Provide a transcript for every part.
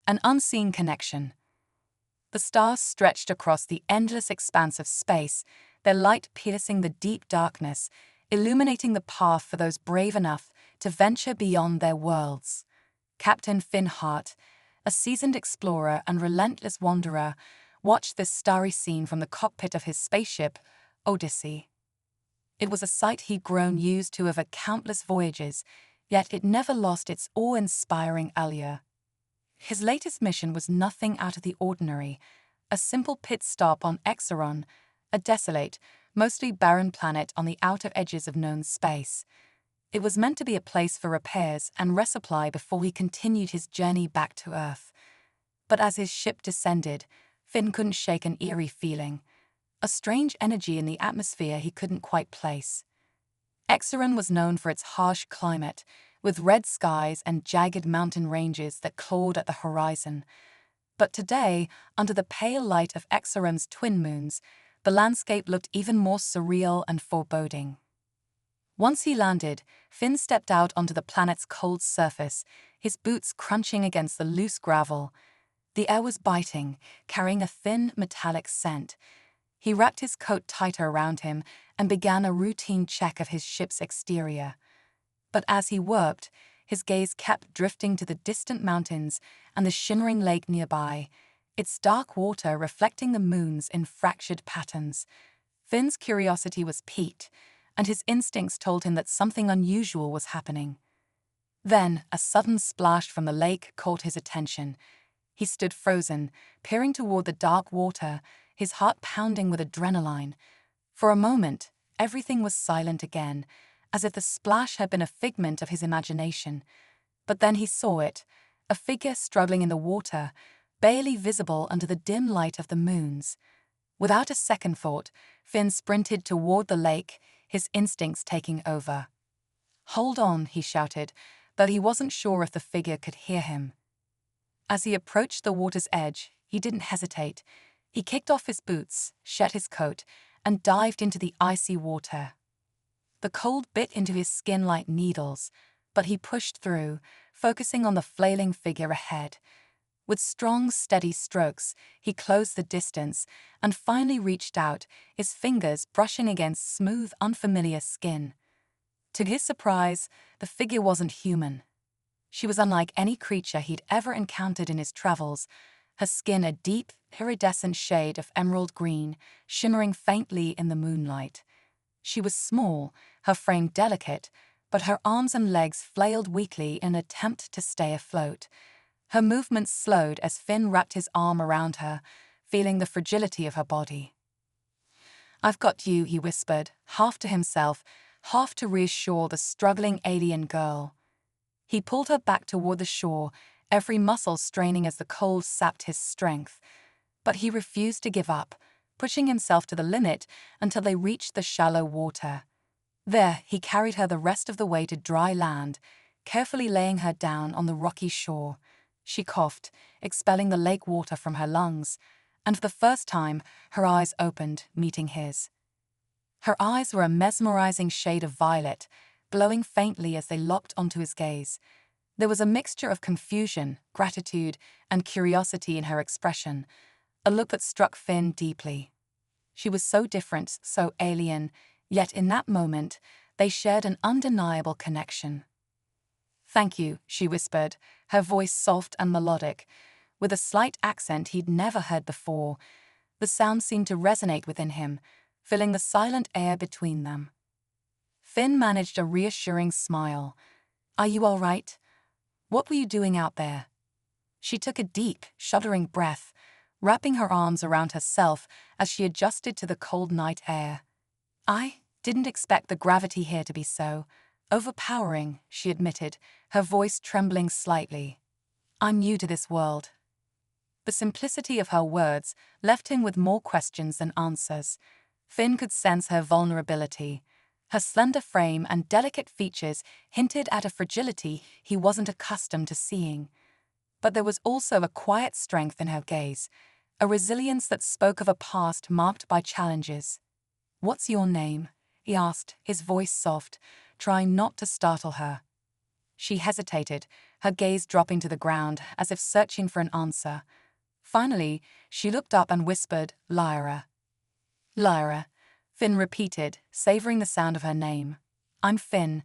An unseen connection. The stars stretched across the endless expanse of space, their light piercing the deep darkness, illuminating the path for those brave enough to venture beyond their worlds. Captain Finn Hart, a seasoned explorer and relentless wanderer, watched this starry scene from the cockpit of his spaceship, Odyssey. It was a sight he'd grown used to over countless voyages, yet it never lost its awe-inspiring allure. His latest mission was nothing out of the ordinary, a simple pit stop on Exaron, a desolate, mostly barren planet on the outer edges of known space. It was meant to be a place for repairs and resupply before he continued his journey back to Earth. But as his ship descended, Finn couldn't shake an eerie feeling, a strange energy in the atmosphere he couldn't quite place. Exaron was known for its harsh climate, with red skies and jagged mountain ranges that clawed at the horizon. But today, under the pale light of Exaron's twin moons, the landscape looked even more surreal and foreboding. Once he landed, Finn stepped out onto the planet's cold surface, his boots crunching against the loose gravel. The air was biting, carrying a thin, metallic scent. He wrapped his coat tighter around him and began a routine check of his ship's exterior. But as he worked, his gaze kept drifting to the distant mountains and the shimmering lake nearby, its dark water reflecting the moons in fractured patterns. Finn's curiosity was piqued, and his instincts told him that something unusual was happening. Then, a sudden splash from the lake caught his attention. He stood frozen, peering toward the dark water, his heart pounding with adrenaline. For a moment, everything was silent again, as if the splash had been a figment of his imagination. But then he saw it, a figure struggling in the water, barely visible under the dim light of the moons. Without a second thought, Finn sprinted toward the lake, his instincts taking over. "Hold on," he shouted, though he wasn't sure if the figure could hear him. As he approached the water's edge, he didn't hesitate. He kicked off his boots, shed his coat, and dived into the icy water. The cold bit into his skin like needles, but he pushed through, focusing on the flailing figure ahead. With strong, steady strokes, he closed the distance and finally reached out, his fingers brushing against smooth, unfamiliar skin. To his surprise, the figure wasn't human. She was unlike any creature he'd ever encountered in his travels, her skin a deep, iridescent shade of emerald green, shimmering faintly in the moonlight. She was small, her frame delicate, but her arms and legs flailed weakly in an attempt to stay afloat. Her movements slowed as Finn wrapped his arm around her, feeling the fragility of her body. "I've got you," he whispered, half to himself, half to reassure the struggling alien girl. He pulled her back toward the shore, every muscle straining as the cold sapped his strength. But he refused to give up, pushing himself to the limit until they reached the shallow water. There, he carried her the rest of the way to dry land, carefully laying her down on the rocky shore. She coughed, expelling the lake water from her lungs, and for the first time, her eyes opened, meeting his. Her eyes were a mesmerizing shade of violet, glowing faintly as they locked onto his gaze. There was a mixture of confusion, gratitude, and curiosity in her expression, a look that struck Finn deeply. She was so different, so alien, yet in that moment, they shared an undeniable connection. "Thank you," she whispered, her voice soft and melodic, with a slight accent he'd never heard before. The sound seemed to resonate within him, filling the silent air between them. Finn managed a reassuring smile. "Are you all right? What were you doing out there?" She took a deep, shuddering breath, wrapping her arms around herself as she adjusted to the cold night air. "I didn't expect the gravity here to be so overpowering," she admitted, her voice trembling slightly. "I'm new to this world." The simplicity of her words left him with more questions than answers. Finn could sense her vulnerability. Her slender frame and delicate features hinted at a fragility he wasn't accustomed to seeing. But there was also a quiet strength in her gaze, a resilience that spoke of a past marked by challenges. "What's your name?" he asked, his voice soft, trying not to startle her. She hesitated, her gaze dropping to the ground as if searching for an answer. Finally, she looked up and whispered, "Lyra." "Lyra," Finn repeated, savoring the sound of her name. "I'm Finn,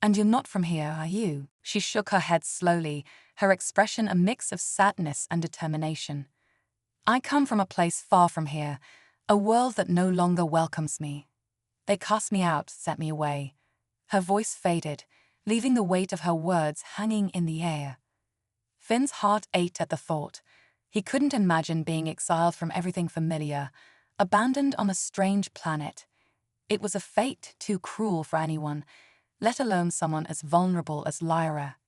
and you're not from here, are you?" She shook her head slowly, her expression a mix of sadness and determination. "I come from a place far from here, a world that no longer welcomes me. They cast me out, sent me away." Her voice faded, leaving the weight of her words hanging in the air. Finn's heart ached at the thought. He couldn't imagine being exiled from everything familiar, abandoned on a strange planet. It was a fate too cruel for anyone, let alone someone as vulnerable as Lyra.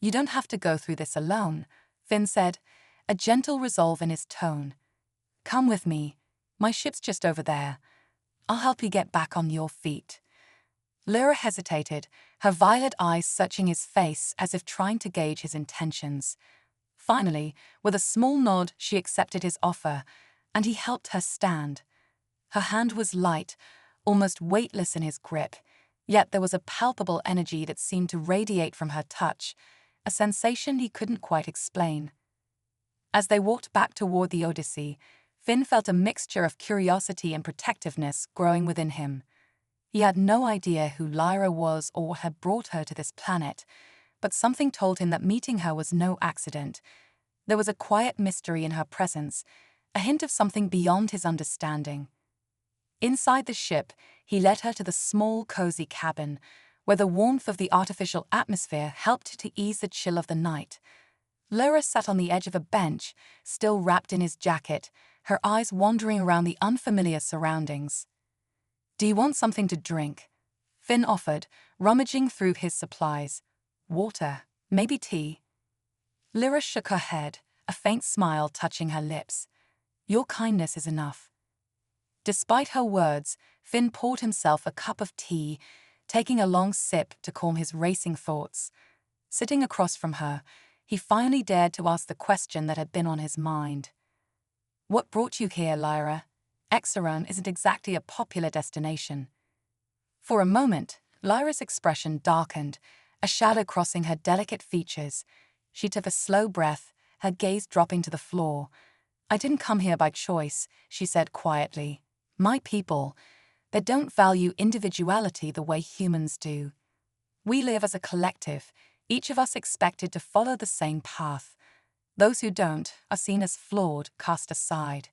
"You don't have to go through this alone," Finn said, a gentle resolve in his tone. "Come with me. My ship's just over there. I'll help you get back on your feet." Lyra hesitated, her violet eyes searching his face as if trying to gauge his intentions. Finally, with a small nod, she accepted his offer, and he helped her stand. Her hand was light, almost weightless in his grip, yet there was a palpable energy that seemed to radiate from her touch, a sensation he couldn't quite explain. As they walked back toward the Odyssey, Finn felt a mixture of curiosity and protectiveness growing within him. He had no idea who Lyra was or what had brought her to this planet, but something told him that meeting her was no accident. There was a quiet mystery in her presence, a hint of something beyond his understanding. Inside the ship, he led her to the small, cozy cabin, where the warmth of the artificial atmosphere helped to ease the chill of the night. Lyra sat on the edge of a bench, still wrapped in his jacket, her eyes wandering around the unfamiliar surroundings. "Do you want something to drink?" Finn offered, rummaging through his supplies. "Water, maybe tea." Lyra shook her head, a faint smile touching her lips. "Your kindness is enough." Despite her words, Finn poured himself a cup of tea, taking a long sip to calm his racing thoughts. Sitting across from her, he finally dared to ask the question that had been on his mind. "What brought you here, Lyra? Exaron isn't exactly a popular destination." For a moment, Lyra's expression darkened, a shadow crossing her delicate features. She took a slow breath, her gaze dropping to the floor. "I didn't come here by choice," she said quietly. "My people, they don't value individuality the way humans do. We live as a collective, each of us expected to follow the same path. Those who don't are seen as flawed, cast aside."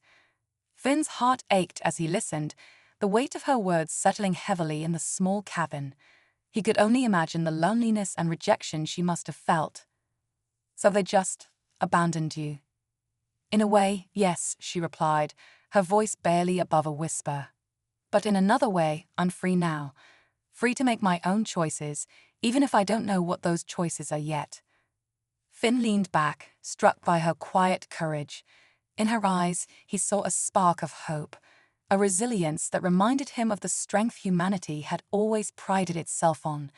Finn's heart ached as he listened, the weight of her words settling heavily in the small cabin. He could only imagine the loneliness and rejection she must have felt. "So they just abandoned you?" "In a way, yes," she replied, her voice barely above a whisper. "But in another way, I'm free now. Free to make my own choices, even if I don't know what those choices are yet." Finn leaned back, struck by her quiet courage. In her eyes, he saw a spark of hope, a resilience that reminded him of the strength humanity had always prided itself on.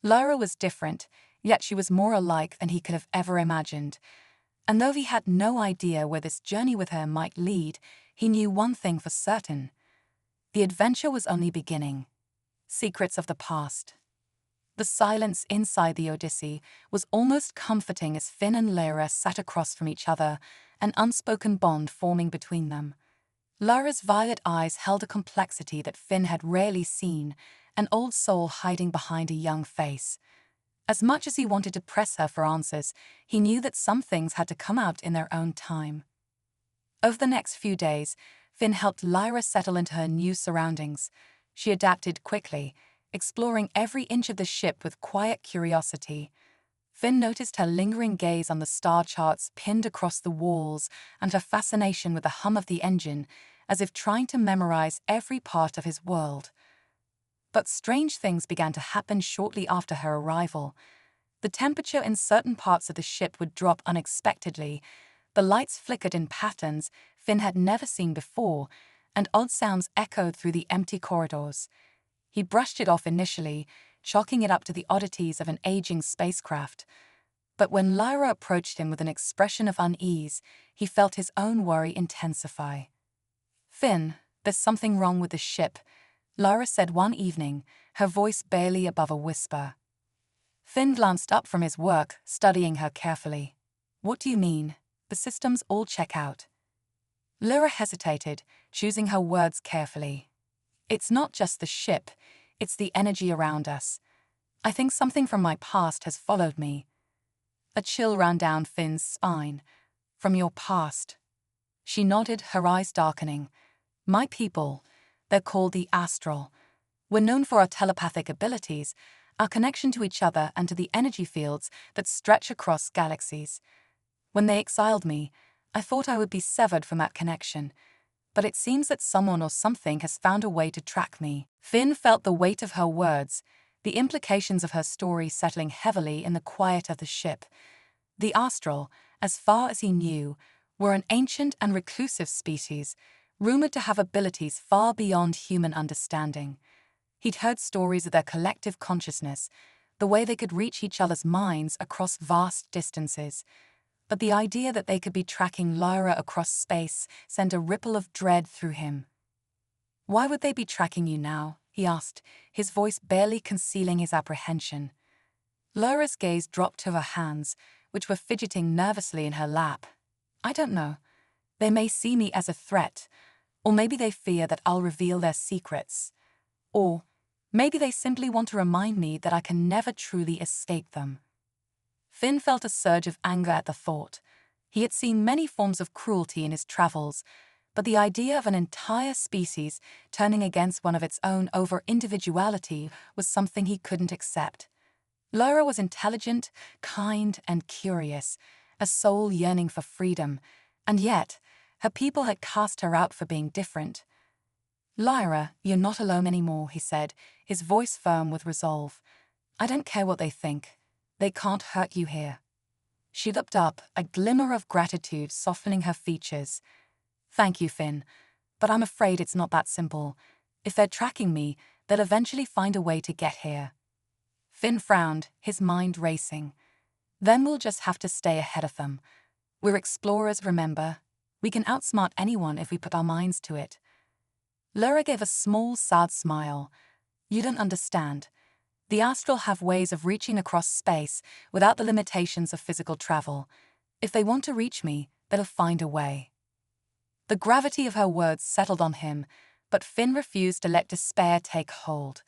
Lyra was different, yet she was more alike than he could have ever imagined. And though he had no idea where this journey with her might lead, he knew one thing for certain. The adventure was only beginning. Secrets of the past. The silence inside the Odyssey was almost comforting as Finn and Lyra sat across from each other, an unspoken bond forming between them. Lyra's violet eyes held a complexity that Finn had rarely seen, an old soul hiding behind a young face. As much as he wanted to press her for answers, he knew that some things had to come out in their own time. Over the next few days, Finn helped Lyra settle into her new surroundings. She adapted quickly, exploring every inch of the ship with quiet curiosity. Finn noticed her lingering gaze on the star charts pinned across the walls and her fascination with the hum of the engine, as if trying to memorize every part of his world. But strange things began to happen shortly after her arrival. The temperature in certain parts of the ship would drop unexpectedly, the lights flickered in patterns Finn had never seen before, and odd sounds echoed through the empty corridors. He brushed it off initially, chalking it up to the oddities of an aging spacecraft. But when Lyra approached him with an expression of unease, he felt his own worry intensify. "Finn, there's something wrong with the ship," Lyra said one evening, her voice barely above a whisper. Finn glanced up from his work, studying her carefully. What do you mean? The systems all check out. Lyra hesitated, choosing her words carefully. It's not just the ship, it's the energy around us. I think something from my past has followed me. A chill ran down Finn's spine. From your past. She nodded, her eyes darkening. My people, they're called the Astral. We're known for our telepathic abilities, our connection to each other and to the energy fields that stretch across galaxies. When they exiled me, I thought I would be severed from that connection. But it seems that someone or something has found a way to track me. Finn felt the weight of her words, the implications of her story settling heavily in the quiet of the ship. The Astral, as far as he knew, were an ancient and reclusive species, rumored to have abilities far beyond human understanding. He'd heard stories of their collective consciousness, the way they could reach each other's minds across vast distances. But the idea that they could be tracking Lyra across space sent a ripple of dread through him. Why would they be tracking you now? He asked, his voice barely concealing his apprehension. Lyra's gaze dropped to her hands, which were fidgeting nervously in her lap. I don't know. They may see me as a threat, or maybe they fear that I'll reveal their secrets. Or maybe they simply want to remind me that I can never truly escape them. Finn felt a surge of anger at the thought. He had seen many forms of cruelty in his travels, but the idea of an entire species turning against one of its own over individuality was something he couldn't accept. Lyra was intelligent, kind, and curious, a soul yearning for freedom, and yet her people had cast her out for being different. Lyra, you're not alone anymore, he said, his voice firm with resolve. I don't care what they think. They can't hurt you here. She looked up, a glimmer of gratitude softening her features. Thank you, Finn, but I'm afraid it's not that simple. If they're tracking me, they'll eventually find a way to get here. Finn frowned, his mind racing. Then we'll just have to stay ahead of them. We're explorers, remember? We can outsmart anyone if we put our minds to it. Lyra gave a small, sad smile. You don't understand. The Astral have ways of reaching across space without the limitations of physical travel. If they want to reach me, they'll find a way. The gravity of her words settled on him, but Finn refused to let despair take hold.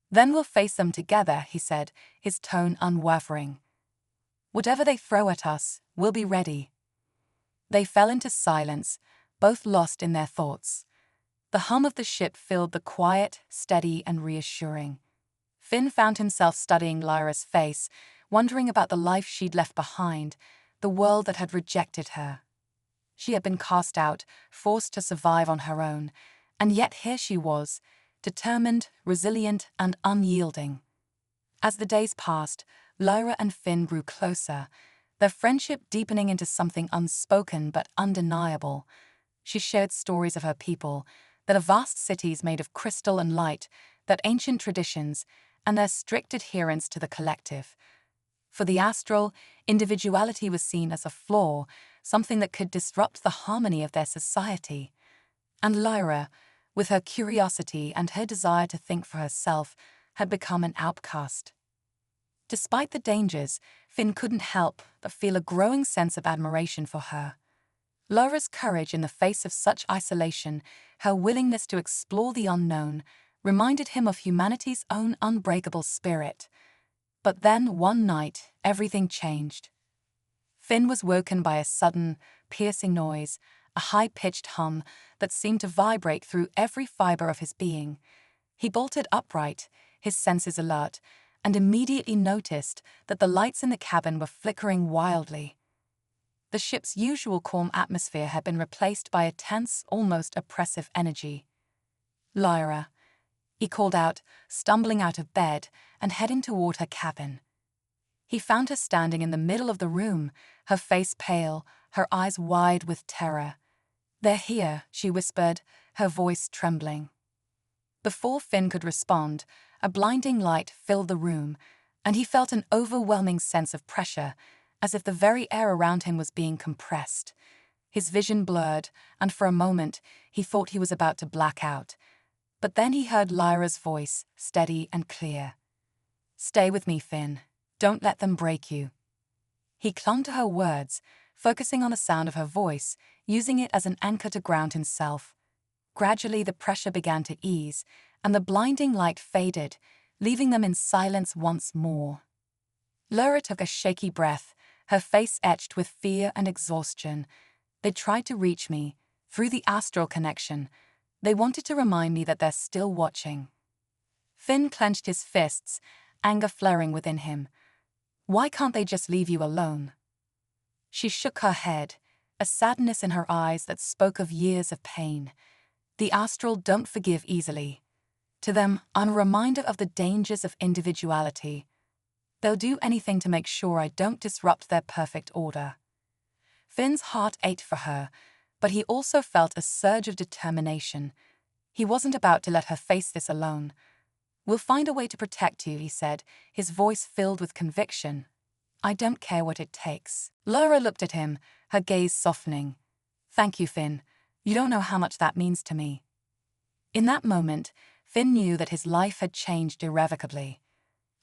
Then we'll face them together, he said, his tone unwavering. Whatever they throw at us, we'll be ready. They fell into silence, both lost in their thoughts. The hum of the ship filled the quiet, steady, and reassuring. Finn found himself studying Lyra's face, wondering about the life she'd left behind, the world that had rejected her. She had been cast out, forced to survive on her own, and yet here she was, determined, resilient, and unyielding. As the days passed, Lyra and Finn grew closer, their friendship deepening into something unspoken but undeniable. She shared stories of her people, that are vast cities made of crystal and light, that ancient traditions, and their strict adherence to the collective. For the Astral, individuality was seen as a flaw, something that could disrupt the harmony of their society. And Lyra, with her curiosity and her desire to think for herself, had become an outcast. Despite the dangers, Finn couldn't help but feel a growing sense of admiration for her. Lyra's courage in the face of such isolation, her willingness to explore the unknown, reminded him of humanity's own unbreakable spirit. But then, one night, everything changed. Finn was woken by a sudden, piercing noise, a high-pitched hum that seemed to vibrate through every fiber of his being. He bolted upright, his senses alert, and immediately noticed that the lights in the cabin were flickering wildly. The ship's usual calm atmosphere had been replaced by a tense, almost oppressive energy. Lyra, he called out, stumbling out of bed and heading toward her cabin. He found her standing in the middle of the room, her face pale, her eyes wide with terror. "They're here," she whispered, her voice trembling. Before Finn could respond, a blinding light filled the room, and he felt an overwhelming sense of pressure, as if the very air around him was being compressed. His vision blurred, and for a moment he thought he was about to black out. But then he heard Lyra's voice, steady and clear. "Stay with me, Finn. Don't let them break you. He clung to her words, focusing on the sound of her voice, using it as an anchor to ground himself. Gradually, the pressure began to ease, and the blinding light faded, leaving them in silence once more. Lyra took a shaky breath, her face etched with fear and exhaustion. They tried to reach me, through the astral connection. They wanted to remind me that they're still watching. Finn clenched his fists, anger flaring within him. Why can't they just leave you alone? She shook her head, a sadness in her eyes that spoke of years of pain. The astral don't forgive easily. To them, I'm a reminder of the dangers of individuality. They'll do anything to make sure I don't disrupt their perfect order. Finn's heart ached for her, but he also felt a surge of determination. He wasn't about to let her face this alone. We'll find a way to protect you, he said, his voice filled with conviction. I don't care what it takes. Lyra looked at him, her gaze softening. Thank you, Finn. You don't know how much that means to me. In that moment, Finn knew that his life had changed irrevocably.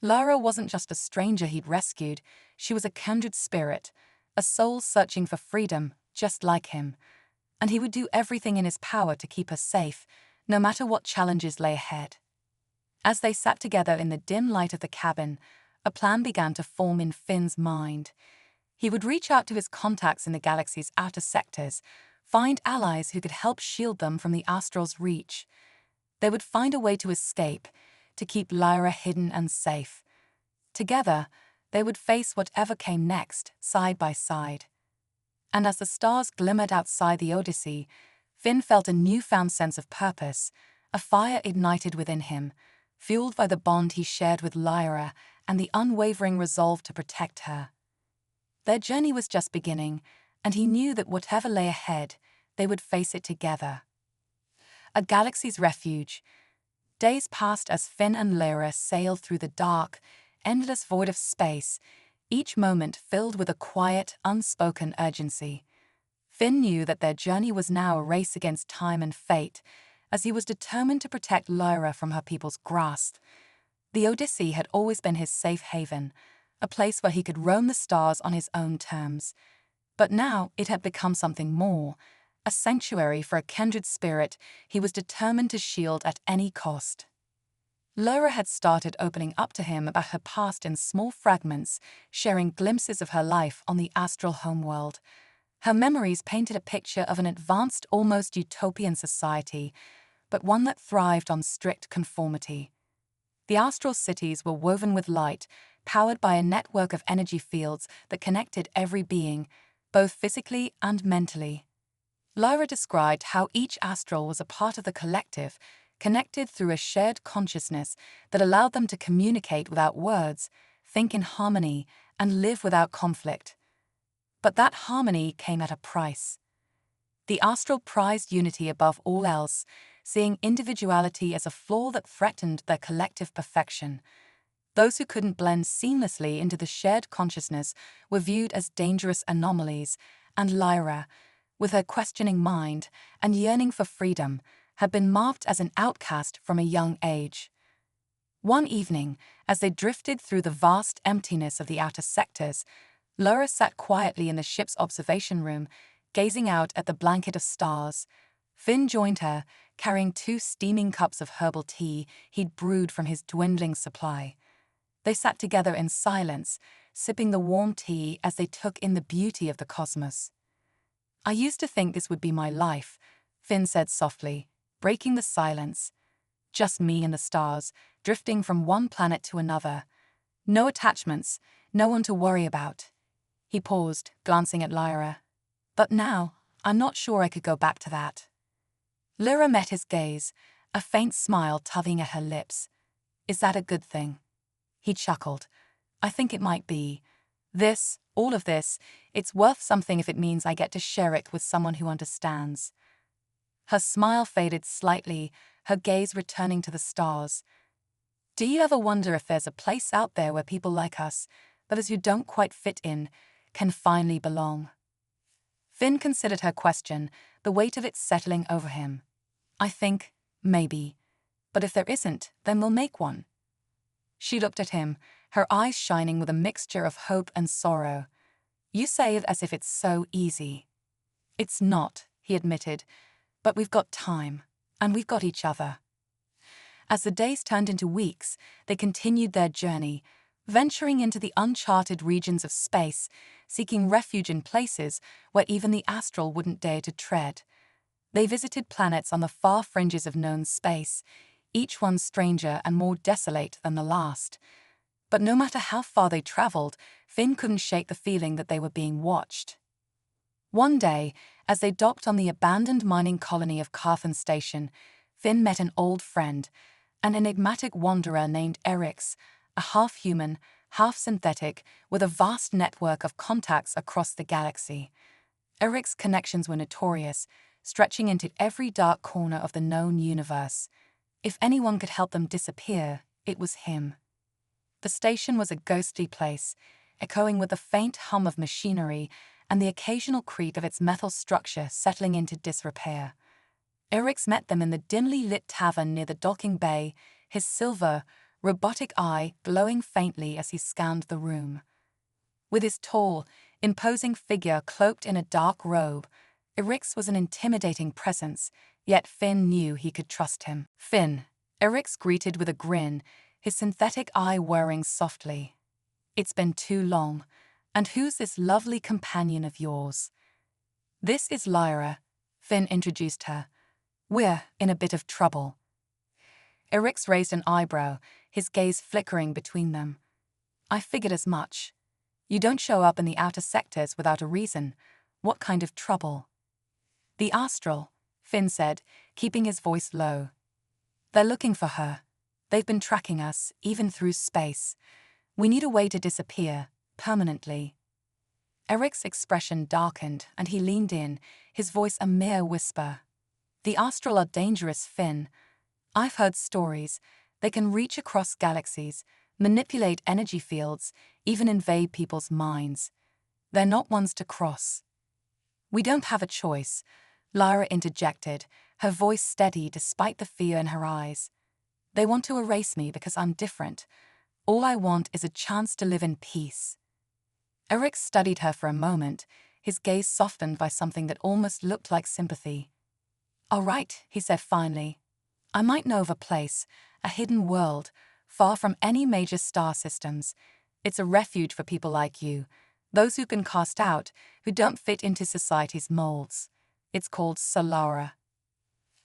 Lyra wasn't just a stranger he'd rescued, she was a kindred spirit, a soul searching for freedom, just like him. And he would do everything in his power to keep her safe, no matter what challenges lay ahead. As they sat together in the dim light of the cabin, a plan began to form in Finn's mind. He would reach out to his contacts in the galaxy's outer sectors, find allies who could help shield them from the astral's reach. They would find a way to escape, to keep Lyra hidden and safe. Together, they would face whatever came next, side by side. And as the stars glimmered outside the Odyssey, Finn felt a newfound sense of purpose, a fire ignited within him, fueled by the bond he shared with Lyra and the unwavering resolve to protect her. Their journey was just beginning, and he knew that whatever lay ahead, they would face it together. A galaxy's refuge. Days passed as Finn and Lyra sailed through the dark, endless void of space, each moment filled with a quiet, unspoken urgency. Finn knew that their journey was now a race against time and fate, as he was determined to protect Lyra from her people's grasp. The Odyssey had always been his safe haven, a place where he could roam the stars on his own terms. But now it had become something more, a sanctuary for a kindred spirit he was determined to shield at any cost. Lyra had started opening up to him about her past in small fragments, sharing glimpses of her life on the astral homeworld. Her memories painted a picture of an advanced, almost utopian society, but one that thrived on strict conformity. The astral cities were woven with light, powered by a network of energy fields that connected every being, both physically and mentally. Lyra described how each astral was a part of the collective, connected through a shared consciousness that allowed them to communicate without words, think in harmony, and live without conflict. But that harmony came at a price. The astral prized unity above all else, seeing individuality as a flaw that threatened their collective perfection. Those who couldn't blend seamlessly into the shared consciousness were viewed as dangerous anomalies, and Lyra, with her questioning mind and yearning for freedom, had been marked as an outcast from a young age. One evening, as they drifted through the vast emptiness of the outer sectors, Lyra sat quietly in the ship's observation room, gazing out at the blanket of stars. Finn joined her, carrying 2 steaming cups of herbal tea he'd brewed from his dwindling supply. They sat together in silence, sipping the warm tea as they took in the beauty of the cosmos. I used to think this would be my life, Finn said softly, breaking the silence. Just me and the stars, drifting from one planet to another. No attachments, no one to worry about. He paused, glancing at Lyra. But now, I'm not sure I could go back to that. Lyra met his gaze, a faint smile tugging at her lips. Is that a good thing? He chuckled. I think it might be. All of this, it's worth something if it means I get to share it with someone who understands. Her smile faded slightly, her gaze returning to the stars. Do you ever wonder if there's a place out there where people like us, those who don't quite fit in, can finally belong? Finn considered her question, the weight of it settling over him. I think, maybe. But if there isn't, then we'll make one. She looked at him, her eyes shining with a mixture of hope and sorrow. "You say it as if it's so easy." "It's not," he admitted, "but we've got time, and we've got each other." As the days turned into weeks, they continued their journey, venturing into the uncharted regions of space, seeking refuge in places where even the astral wouldn't dare to tread. They visited planets on the far fringes of known space, each one stranger and more desolate than the last. But no matter how far they traveled, Finn couldn't shake the feeling that they were being watched. One day, as they docked on the abandoned mining colony of Carthan Station, Finn met an old friend, an enigmatic wanderer named Erix, a half-human, half-synthetic, with a vast network of contacts across the galaxy. Erix's connections were notorious, stretching into every dark corner of the known universe. If anyone could help them disappear, it was him. The station was a ghostly place, echoing with the faint hum of machinery and the occasional creak of its metal structure settling into disrepair. Erix met them in the dimly lit tavern near the docking bay, his silver, robotic eye glowing faintly as he scanned the room. With his tall, imposing figure cloaked in a dark robe, Erix was an intimidating presence, yet Finn knew he could trust him. "Finn," Erix greeted with a grin, his synthetic eye whirring softly. "It's been too long. And who's this lovely companion of yours?" "This is Lyra," Finn introduced her. "We're in a bit of trouble." Erix raised an eyebrow, his gaze flickering between them. "I figured as much. You don't show up in the outer sectors without a reason. What kind of trouble?" "The Astral," Finn said, keeping his voice low. "They're looking for her. They've been tracking us, even through space. We need a way to disappear, permanently." Eric's expression darkened, and he leaned in, his voice a mere whisper. "The Astral are dangerous, Finn. I've heard stories. They can reach across galaxies, manipulate energy fields, even invade people's minds. They're not ones to cross." "We don't have a choice," Lyra interjected, her voice steady despite the fear in her eyes. "They want to erase me because I'm different. All I want is a chance to live in peace." Eric studied her for a moment, his gaze softened by something that almost looked like sympathy. "All right," he said finally. "I might know of a place, a hidden world, far from any major star systems. It's a refuge for people like you, those who can cast out, who don't fit into society's molds. It's called Solara."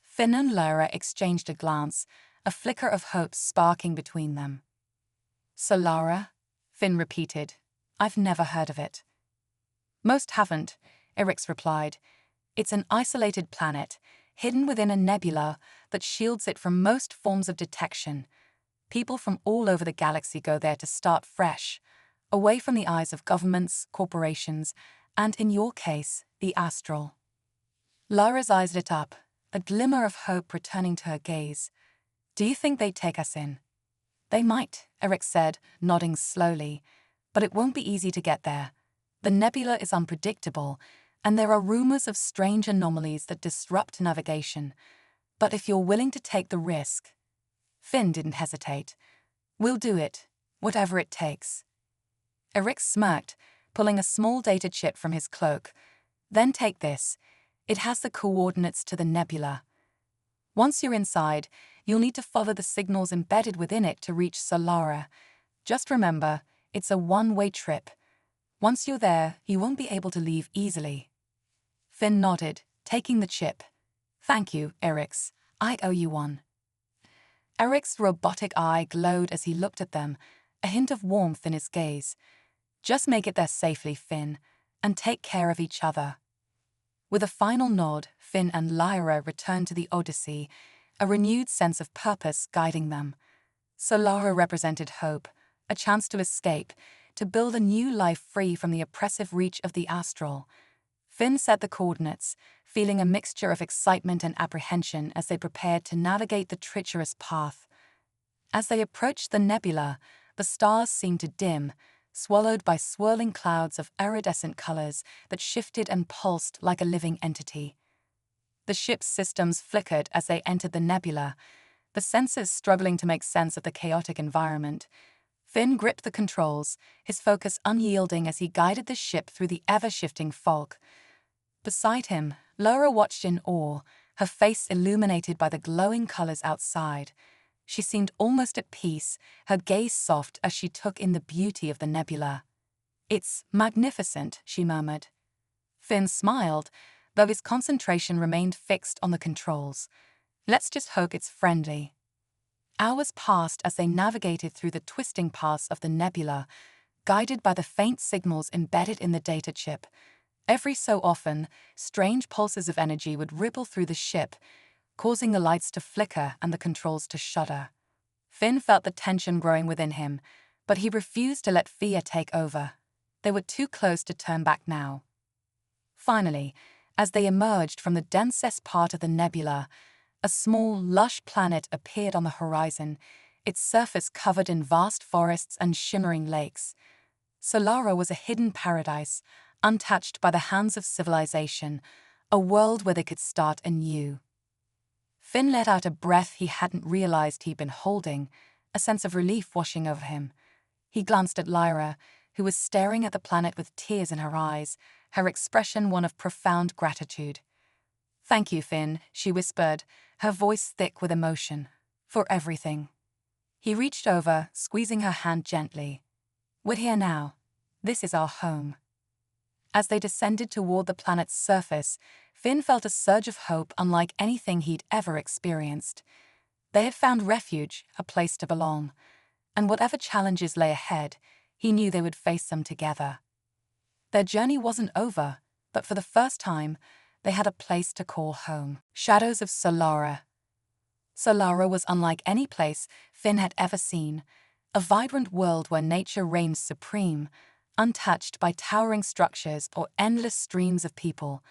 Finn and Lyra exchanged a glance, a flicker of hope sparking between them. "Solara?" Finn repeated. "I've never heard of it." "Most haven't," Erix replied. "It's an isolated planet, hidden within a nebula that shields it from most forms of detection. People from all over the galaxy go there to start fresh, away from the eyes of governments, corporations, and, in your case, the Astral." Lyra's eyes lit up, a glimmer of hope returning to her gaze. "Do you think they'd take us in?" "They might," Erix said, nodding slowly. "But it won't be easy to get there. The nebula is unpredictable, and there are rumors of strange anomalies that disrupt navigation. But if you're willing to take the risk..." Finn didn't hesitate. "We'll do it, whatever it takes." Erix smirked, pulling a small data chip from his cloak. "Then take this. It has the coordinates to the nebula. Once you're inside, you'll need to follow the signals embedded within it to reach Solara. Just remember, it's a one-way trip. Once you're there, you won't be able to leave easily." Finn nodded, taking the chip. "Thank you, Erix. I owe you one." Eric's robotic eye glowed as he looked at them, a hint of warmth in his gaze. "Just make it there safely, Finn, and take care of each other." With a final nod, Finn and Lyra returned to the Odyssey, a renewed sense of purpose guiding them. Solara represented hope, a chance to escape, to build a new life free from the oppressive reach of the Astral. Finn set the coordinates, feeling a mixture of excitement and apprehension as they prepared to navigate the treacherous path. As they approached the nebula, the stars seemed to dim, swallowed by swirling clouds of iridescent colors that shifted and pulsed like a living entity. The ship's systems flickered as they entered the nebula, the sensors struggling to make sense of the chaotic environment. Finn gripped the controls, his focus unyielding as he guided the ship through the ever-shifting fog. Beside him, Laura watched in awe, her face illuminated by the glowing colors outside. She seemed almost at peace, her gaze soft as she took in the beauty of the nebula. "It's magnificent," she murmured. Finn smiled, though his concentration remained fixed on the controls. "Let's just hope it's friendly." Hours passed as they navigated through the twisting paths of the nebula, guided by the faint signals embedded in the data chip. Every so often, strange pulses of energy would ripple through the ship, causing the lights to flicker and the controls to shudder. Finn felt the tension growing within him, but he refused to let fear take over. They were too close to turn back now. Finally, as they emerged from the densest part of the nebula, a small, lush planet appeared on the horizon, its surface covered in vast forests and shimmering lakes. Solara was a hidden paradise, untouched by the hands of civilization, a world where they could start anew. Finn let out a breath he hadn't realized he'd been holding, a sense of relief washing over him. He glanced at Lyra, who was staring at the planet with tears in her eyes, her expression one of profound gratitude. "Thank you, Finn," she whispered, her voice thick with emotion, "for everything." He reached over, squeezing her hand gently. "We're here now. This is our home." As they descended toward the planet's surface, Finn felt a surge of hope unlike anything he'd ever experienced. They had found refuge, a place to belong, and whatever challenges lay ahead, he knew they would face them together. Their journey wasn't over, but for the first time, they had a place to call home. Shadows of Solara. Solara was unlike any place Finn had ever seen, a vibrant world where nature reigned supreme, untouched by towering structures or endless streams of people.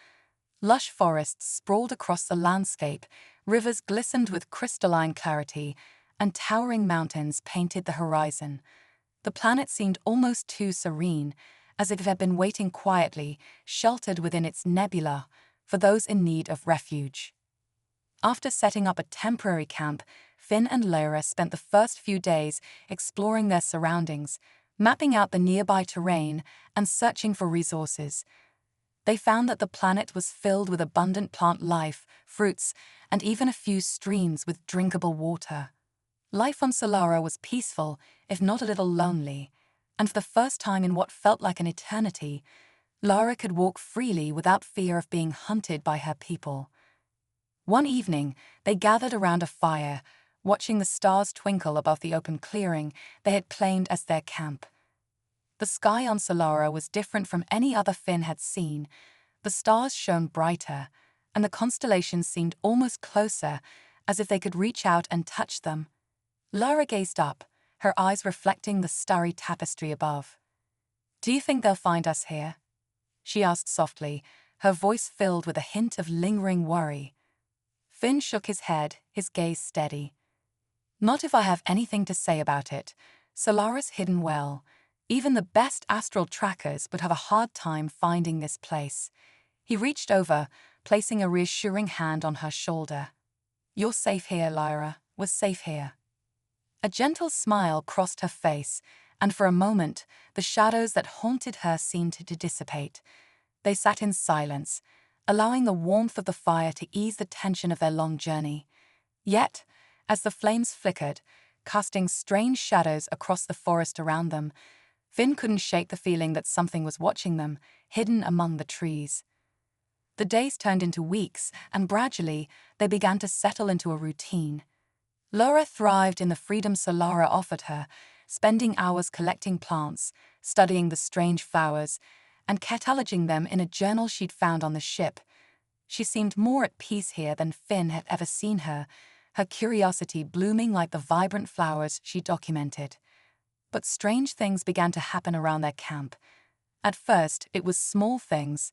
Lush forests sprawled across the landscape, rivers glistened with crystalline clarity, and towering mountains painted the horizon. The planet seemed almost too serene, as if it had been waiting quietly, sheltered within its nebula, for those in need of refuge. After setting up a temporary camp, Finn and Lyra spent the first few days exploring their surroundings, mapping out the nearby terrain and searching for resources. They found that the planet was filled with abundant plant life, fruits, and even a few streams with drinkable water. Life on Solara was peaceful, if not a little lonely, and for the first time in what felt like an eternity, Lara could walk freely without fear of being hunted by her people. One evening, they gathered around a fire, watching the stars twinkle above the open clearing they had claimed as their camp. The sky on Solara was different from any other Finn had seen. The stars shone brighter, and the constellations seemed almost closer, as if they could reach out and touch them. Lara gazed up, her eyes reflecting the starry tapestry above. "Do you think they'll find us here?" she asked softly, her voice filled with a hint of lingering worry. Finn shook his head, his gaze steady. "Not if I have anything to say about it. Solara's hidden well. Even the best astral trackers would have a hard time finding this place." He reached over, placing a reassuring hand on her shoulder. "You're safe here, Lyra. We're safe here." A gentle smile crossed her face, and for a moment, the shadows that haunted her seemed to dissipate. They sat in silence, allowing the warmth of the fire to ease the tension of their long journey. Yet, as the flames flickered, casting strange shadows across the forest around them, Finn couldn't shake the feeling that something was watching them, hidden among the trees. The days turned into weeks, and gradually, they began to settle into a routine. Laura thrived in the freedom Solara offered her, spending hours collecting plants, studying the strange flowers, and cataloging them in a journal she'd found on the ship. She seemed more at peace here than Finn had ever seen her, her curiosity blooming like the vibrant flowers she documented. But strange things began to happen around their camp. At first, it was small things.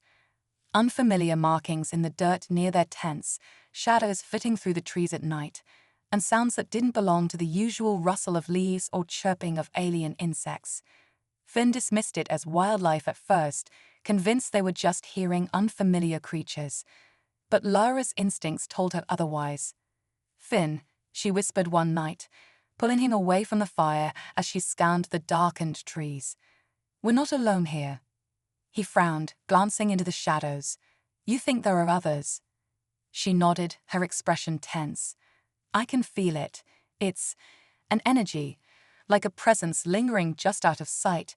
Unfamiliar markings in the dirt near their tents, shadows flitting through the trees at night, and sounds that didn't belong to the usual rustle of leaves or chirping of alien insects. Finn dismissed it as wildlife at first, convinced they were just hearing unfamiliar creatures. But Lyra's instincts told her otherwise. "Finn," she whispered one night, pulling him away from the fire as she scanned the darkened trees. "We're not alone here." He frowned, glancing into the shadows. "You think there are others?" She nodded, her expression tense. "I can feel it. It's an energy, like a presence lingering just out of sight.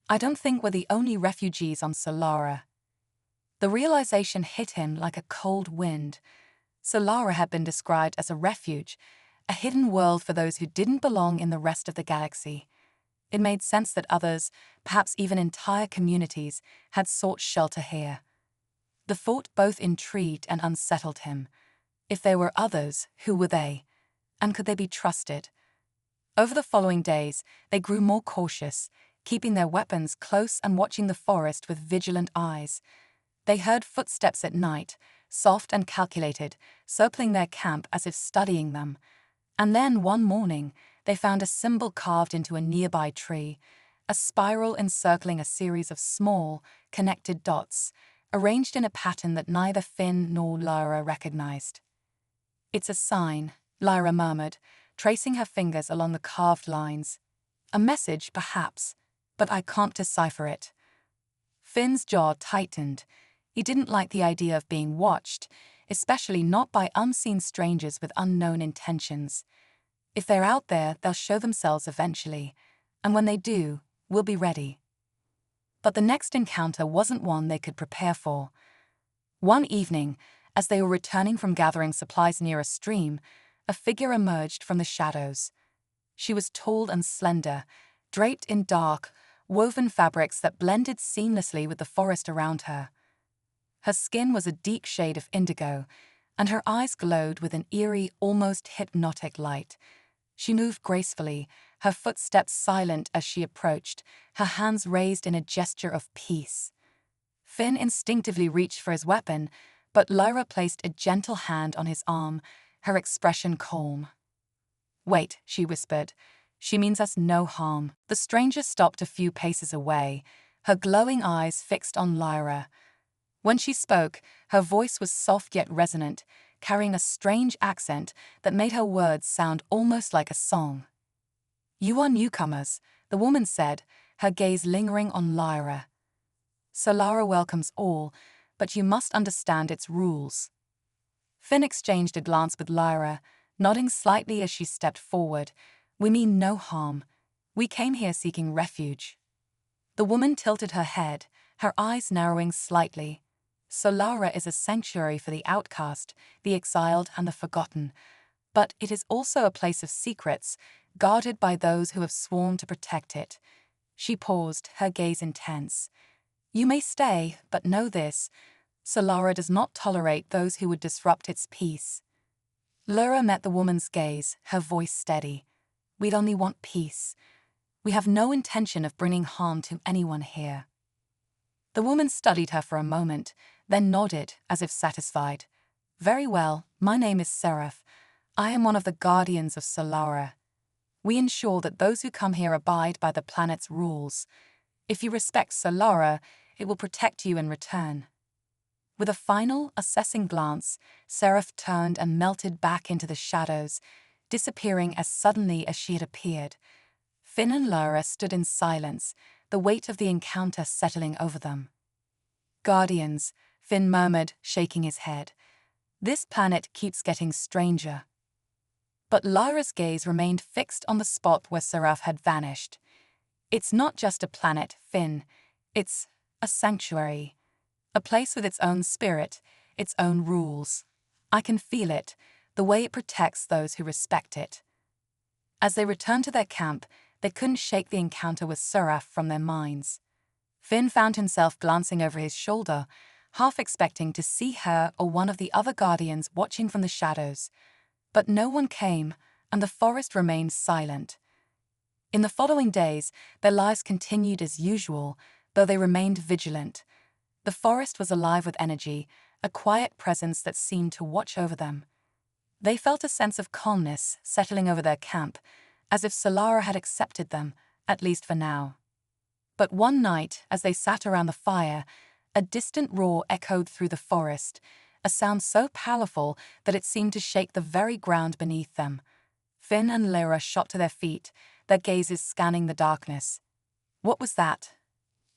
I don't think we're the only refugees on Solara." The realization hit him like a cold wind. Solara had been described as a refuge, a hidden world for those who didn't belong in the rest of the galaxy. It made sense that others, perhaps even entire communities, had sought shelter here. The thought both intrigued and unsettled him. If there were others, who were they? And could they be trusted? Over the following days, they grew more cautious, keeping their weapons close and watching the forest with vigilant eyes. They heard footsteps at night, soft and calculated, circling their camp as if studying them. And then one morning, they found a symbol carved into a nearby tree, a spiral encircling a series of small, connected dots, arranged in a pattern that neither Finn nor Lyra recognized. "It's a sign," Lyra murmured, tracing her fingers along the carved lines. "A message, perhaps, but I can't decipher it." Finn's jaw tightened. He didn't like the idea of being watched, especially not by unseen strangers with unknown intentions. If they're out there, they'll show themselves eventually, and when they do, we'll be ready. But the next encounter wasn't one they could prepare for. One evening, as they were returning from gathering supplies near a stream, a figure emerged from the shadows. She was tall and slender, draped in dark, woven fabrics that blended seamlessly with the forest around her. Her skin was a deep shade of indigo, and her eyes glowed with an eerie, almost hypnotic light. She moved gracefully, her footsteps silent as she approached, her hands raised in a gesture of peace. Finn instinctively reached for his weapon, but Lyra placed a gentle hand on his arm, her expression calm. "Wait," she whispered. "She means us no harm." The stranger stopped a few paces away, her glowing eyes fixed on Lyra. When she spoke, her voice was soft yet resonant, carrying a strange accent that made her words sound almost like a song. "You are newcomers," the woman said, her gaze lingering on Lyra. "Solara welcomes all, but you must understand its rules." Finn exchanged a glance with Lyra, nodding slightly as she stepped forward. "We mean no harm. We came here seeking refuge." The woman tilted her head, her eyes narrowing slightly. "Solara is a sanctuary for the outcast, the exiled, and the forgotten. But it is also a place of secrets, guarded by those who have sworn to protect it." She paused, her gaze intense. "You may stay, but know this. Solara does not tolerate those who would disrupt its peace." Lyra met the woman's gaze, her voice steady. "We'd only want peace. We have no intention of bringing harm to anyone here." The woman studied her for a moment, then nodded, as if satisfied. "Very well, my name is Seraph. I am one of the guardians of Solara. We ensure that those who come here abide by the planet's rules. If you respect Solara, it will protect you in return." With a final, assessing glance, Seraph turned and melted back into the shadows, disappearing as suddenly as she had appeared. Finn and Lyra stood in silence, the weight of the encounter settling over them. "Guardians," Finn murmured, shaking his head. "This planet keeps getting stranger." But Lyra's gaze remained fixed on the spot where Seraph had vanished. "It's not just a planet, Finn. It's a sanctuary. A place with its own spirit, its own rules. I can feel it, the way it protects those who respect it." As they returned to their camp, they couldn't shake the encounter with Seraph from their minds. Finn found himself glancing over his shoulder, half expecting to see her or one of the other guardians watching from the shadows. But no one came, and the forest remained silent. In the following days, their lives continued as usual, though they remained vigilant. The forest was alive with energy, a quiet presence that seemed to watch over them. They felt a sense of calmness settling over their camp, as if Solara had accepted them, at least for now. But one night, as they sat around the fire, a distant roar echoed through the forest, a sound so powerful that it seemed to shake the very ground beneath them. Finn and Lyra shot to their feet, their gazes scanning the darkness. "What was that?"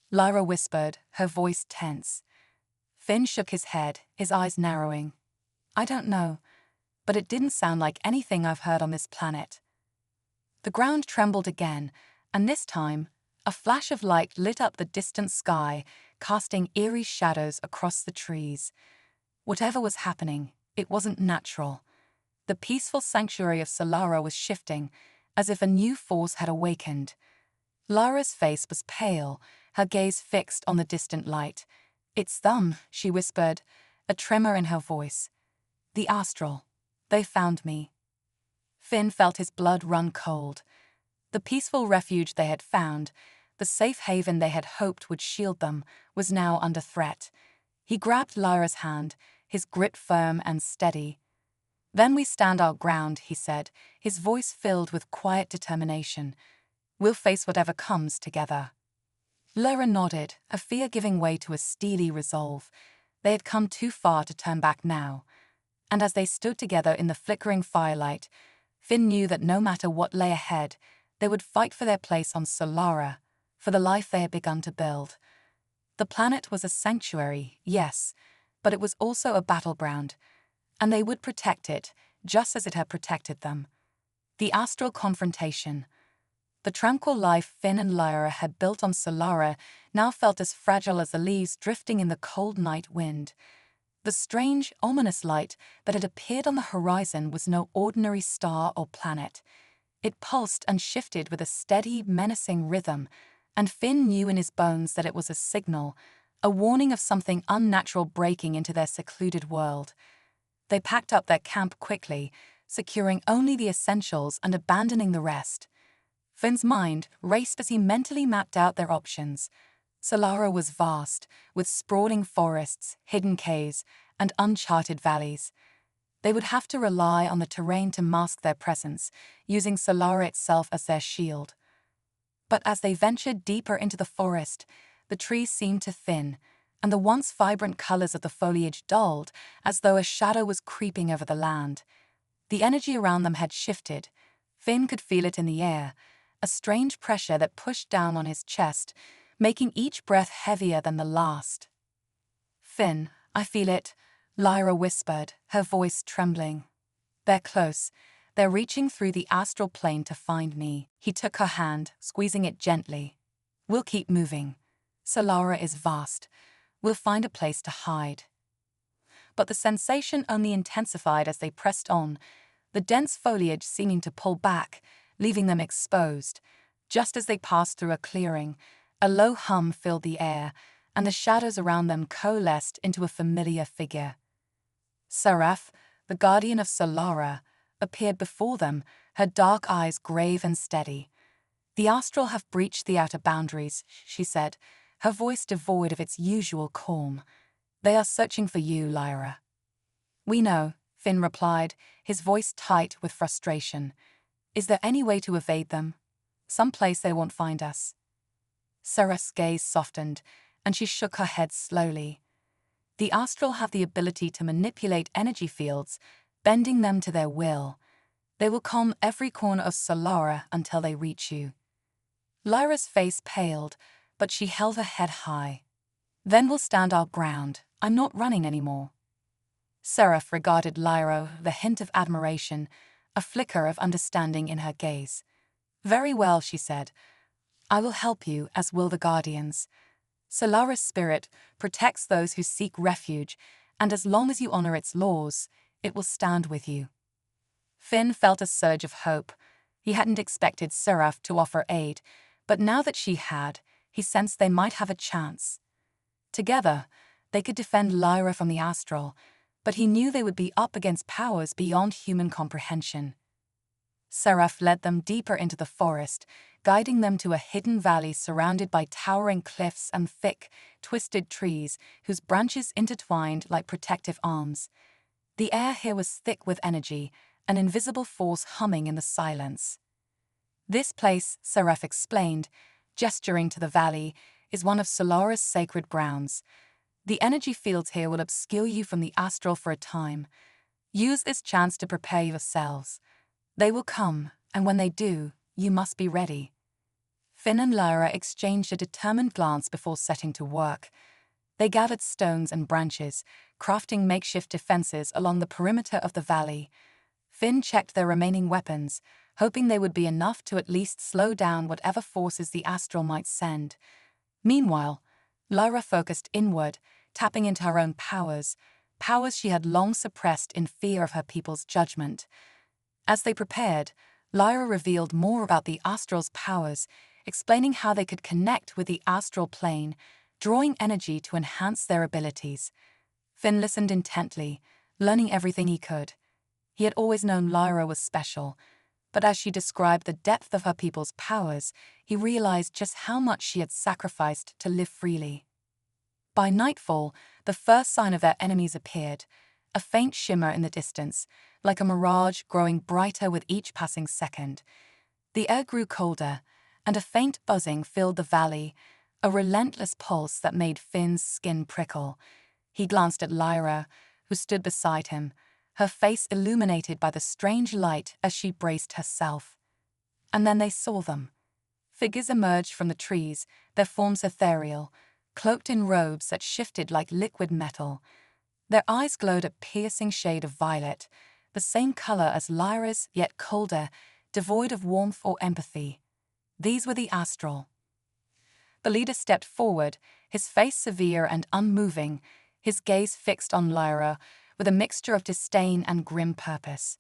Lyra whispered, her voice tense. Finn shook his head, his eyes narrowing. "I don't know, but it didn't sound like anything I've heard on this planet." The ground trembled again, and this time, a flash of light lit up the distant sky, casting eerie shadows across the trees. Whatever was happening, it wasn't natural. The peaceful sanctuary of Solara was shifting, as if a new force had awakened. Lara's face was pale, her gaze fixed on the distant light. "It's them," she whispered, a tremor in her voice. "The astral. They found me." Finn felt his blood run cold. The peaceful refuge they had found, the safe haven they had hoped would shield them, was now under threat. He grabbed Lyra's hand, his grip firm and steady. "Then we stand our ground," he said, his voice filled with quiet determination. "We'll face whatever comes together." Lyra nodded, a fear giving way to a steely resolve. They had come too far to turn back now. And as they stood together in the flickering firelight, Finn knew that no matter what lay ahead, they would fight for their place on Solara, for the life they had begun to build. The planet was a sanctuary, yes, but it was also a battleground, and they would protect it, just as it had protected them. The astral confrontation. The tranquil life Finn and Lyra had built on Solara now felt as fragile as the leaves drifting in the cold night wind. The strange, ominous light that had appeared on the horizon was no ordinary star or planet. It pulsed and shifted with a steady, menacing rhythm, and Finn knew in his bones that it was a signal, a warning of something unnatural breaking into their secluded world. They packed up their camp quickly, securing only the essentials and abandoning the rest. Finn's mind raced as he mentally mapped out their options. Solara was vast, with sprawling forests, hidden caves, and uncharted valleys. They would have to rely on the terrain to mask their presence, using Solara itself as their shield. But as they ventured deeper into the forest, the trees seemed to thin, and the once vibrant colors of the foliage dulled, as though a shadow was creeping over the land. The energy around them had shifted. Finn could feel it in the air, a strange pressure that pushed down on his chest, making each breath heavier than the last. "Finn, I feel it," Lyra whispered, her voice trembling. "They're close. They're reaching through the astral plane to find me." He took her hand, squeezing it gently. "We'll keep moving. Solara is vast. We'll find a place to hide." But the sensation only intensified as they pressed on, the dense foliage seeming to pull back, leaving them exposed. Just as they passed through a clearing, a low hum filled the air, and the shadows around them coalesced into a familiar figure. Seraph, the guardian of Solara, appeared before them, her dark eyes grave and steady. "The astral have breached the outer boundaries," she said, her voice devoid of its usual calm. "They are searching for you, Lyra." "We know," Finn replied, his voice tight with frustration. "Is there any way to evade them? Some place they won't find us?" Seraph's gaze softened, and she shook her head slowly. "The astral have the ability to manipulate energy fields, bending them to their will. They will comb every corner of Solara until they reach you." Lyra's face paled, but she held her head high. "Then we'll stand our ground. I'm not running anymore." Seraph regarded Lyra with a hint of admiration, a flicker of understanding in her gaze. "Very well," she said. "I will help you, as will the Guardians. Solara's spirit protects those who seek refuge, and as long as you honor its laws, it will stand with you." Finn felt a surge of hope. He hadn't expected Seraph to offer aid, but now that she had, he sensed they might have a chance. Together, they could defend Lyra from the astral, but he knew they would be up against powers beyond human comprehension. Seraph led them deeper into the forest, guiding them to a hidden valley surrounded by towering cliffs and thick, twisted trees whose branches intertwined like protective arms. The air here was thick with energy, an invisible force humming in the silence. "This place," Seraph explained, gesturing to the valley, "is one of Solara's sacred grounds. The energy fields here will obscure you from the astral for a time. Use this chance to prepare yourselves. They will come, and when they do, you must be ready. Finn and Lyra exchanged a determined glance before setting to work. They gathered stones and branches, crafting makeshift defenses along the perimeter of the valley. Finn checked their remaining weapons, hoping they would be enough to at least slow down whatever forces the astral might send. Meanwhile, Lyra focused inward, tapping into her own powers she had long suppressed in fear of her people's judgment. As they prepared, Lyra revealed more about the astral's powers, explaining how they could connect with the astral plane, drawing energy to enhance their abilities. Finn listened intently, learning everything he could. He had always known Lyra was special, but as she described the depth of her people's powers, he realized just how much she had sacrificed to live freely. By nightfall, the first sign of their enemies appeared, a faint shimmer in the distance, like a mirage growing brighter with each passing second. The air grew colder, and a faint buzzing filled the valley, a relentless pulse that made Finn's skin prickle. He glanced at Lyra, who stood beside him, her face illuminated by the strange light as she braced herself. And then they saw them. Figures emerged from the trees, their forms ethereal, cloaked in robes that shifted like liquid metal. Their eyes glowed a piercing shade of violet, the same color as Lyra's, yet colder, devoid of warmth or empathy. These were the astral. The leader stepped forward, his face severe and unmoving, his gaze fixed on Lyra with a mixture of disdain and grim purpose.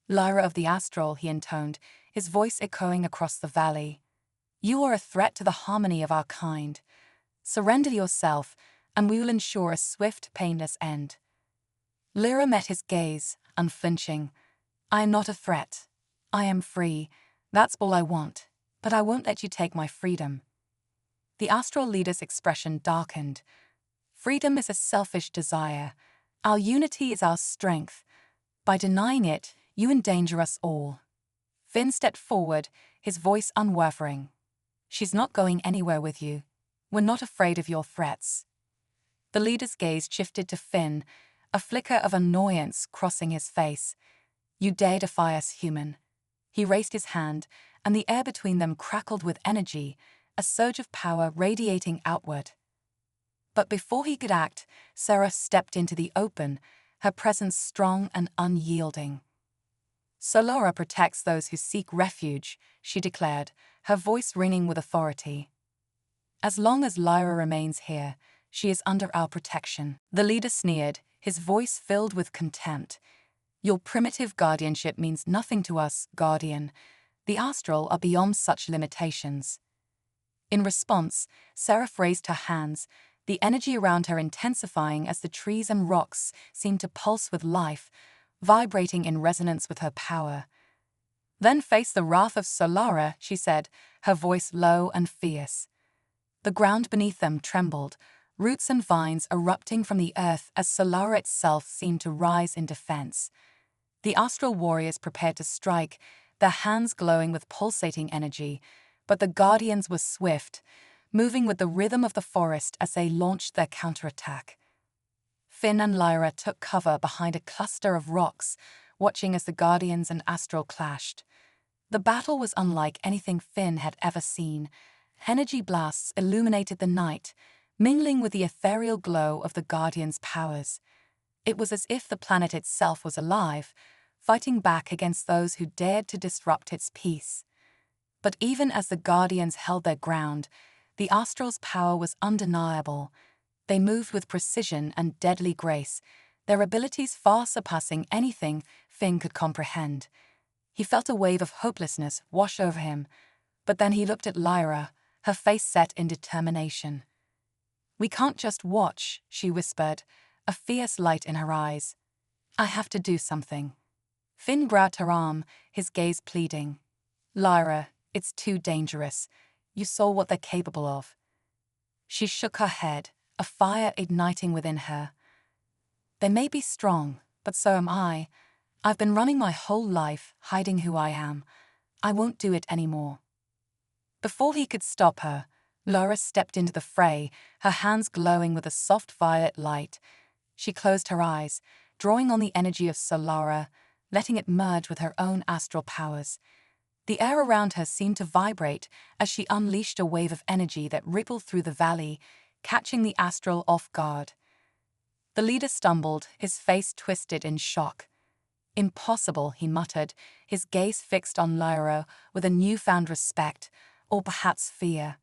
"Lyra of the astral," he intoned, his voice echoing across the valley. "You are a threat to the harmony of our kind. Surrender yourself, and we will ensure a swift, painless end." Lyra met his gaze, unflinching. "I am not a threat. I am free. That's all I want. But I won't let you take my freedom." The astral leader's expression darkened. "Freedom is a selfish desire. Our unity is our strength. By denying it, you endanger us all." Finn stepped forward, his voice unwavering. "She's not going anywhere with you. We're not afraid of your threats." The leader's gaze shifted to Finn, a flicker of annoyance crossing his face. "You dare defy us, human." He raised his hand, and the air between them crackled with energy, a surge of power radiating outward. But before he could act, Sarah stepped into the open, her presence strong and unyielding. "Solara protects those who seek refuge," she declared, her voice ringing with authority. "As long as Lyra remains here, she is under our protection." The leader sneered, his voice filled with contempt. "Your primitive guardianship means nothing to us, Guardian. The astral are beyond such limitations." In response, Seraph raised her hands, the energy around her intensifying as the trees and rocks seemed to pulse with life, vibrating in resonance with her power. "Then face the wrath of Solara," she said, her voice low and fierce. The ground beneath them trembled, roots and vines erupting from the earth as Solara itself seemed to rise in defense. The astral warriors prepared to strike, their hands glowing with pulsating energy, but the guardians were swift, moving with the rhythm of the forest as they launched their counterattack. Finn and Lyra took cover behind a cluster of rocks, watching as the guardians and astral clashed. The battle was unlike anything Finn had ever seen. Energy blasts illuminated the night, mingling with the ethereal glow of the Guardian's powers. It was as if the planet itself was alive, fighting back against those who dared to disrupt its peace. But even as the Guardians held their ground, the Astral's power was undeniable. They moved with precision and deadly grace, their abilities far surpassing anything Finn could comprehend. He felt a wave of hopelessness wash over him, but then he looked at Lyra, her face set in determination. "We can't just watch," she whispered, a fierce light in her eyes. "I have to do something." Finn grabbed her arm, his gaze pleading. "Lyra, it's too dangerous. You saw what they're capable of." She shook her head, a fire igniting within her. "They may be strong, but so am I. I've been running my whole life, hiding who I am. I won't do it anymore." Before he could stop her, Lyra stepped into the fray, her hands glowing with a soft violet light. She closed her eyes, drawing on the energy of Solara, letting it merge with her own astral powers. The air around her seemed to vibrate as she unleashed a wave of energy that rippled through the valley, catching the astral off guard. The leader stumbled, his face twisted in shock. "Impossible," he muttered, his gaze fixed on Lyra with a newfound respect, or perhaps fear.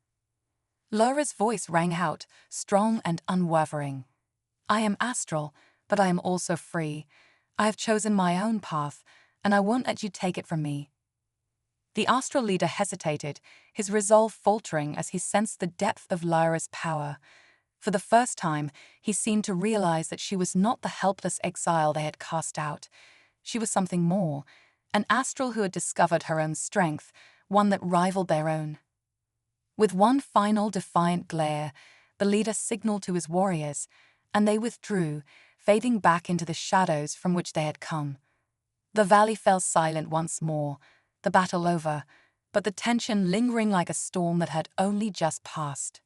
Lyra's voice rang out, strong and unwavering. "I am astral, but I am also free. I have chosen my own path, and I won't let you take it from me." The astral leader hesitated, his resolve faltering as he sensed the depth of Lyra's power. For the first time, he seemed to realize that she was not the helpless exile they had cast out. She was something more, an astral who had discovered her own strength, one that rivaled their own. With one final defiant glare, the leader signaled to his warriors, and they withdrew, fading back into the shadows from which they had come. The valley fell silent once more, the battle over, but the tension lingering like a storm that had only just passed.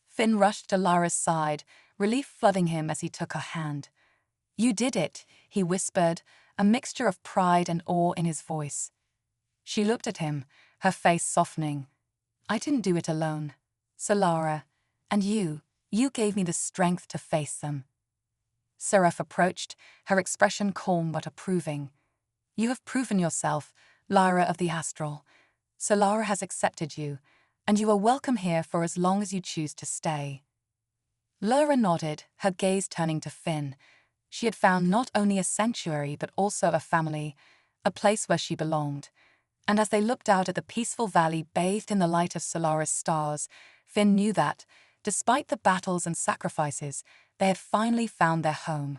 Finn rushed to Lyra's side, relief flooding him as he took her hand. "You did it," he whispered, a mixture of pride and awe in his voice. She looked at him, her face softening. "I didn't do it alone. Solara, and you gave me the strength to face them." Seraph approached, her expression calm but approving. "You have proven yourself, Lyra of the Astral. Solara has accepted you, and you are welcome here for as long as you choose to stay." Lyra nodded, her gaze turning to Finn. She had found not only a sanctuary but also a family, a place where she belonged. And as they looked out at the peaceful valley bathed in the light of Solara's stars, Finn knew that, despite the battles and sacrifices, they had finally found their home.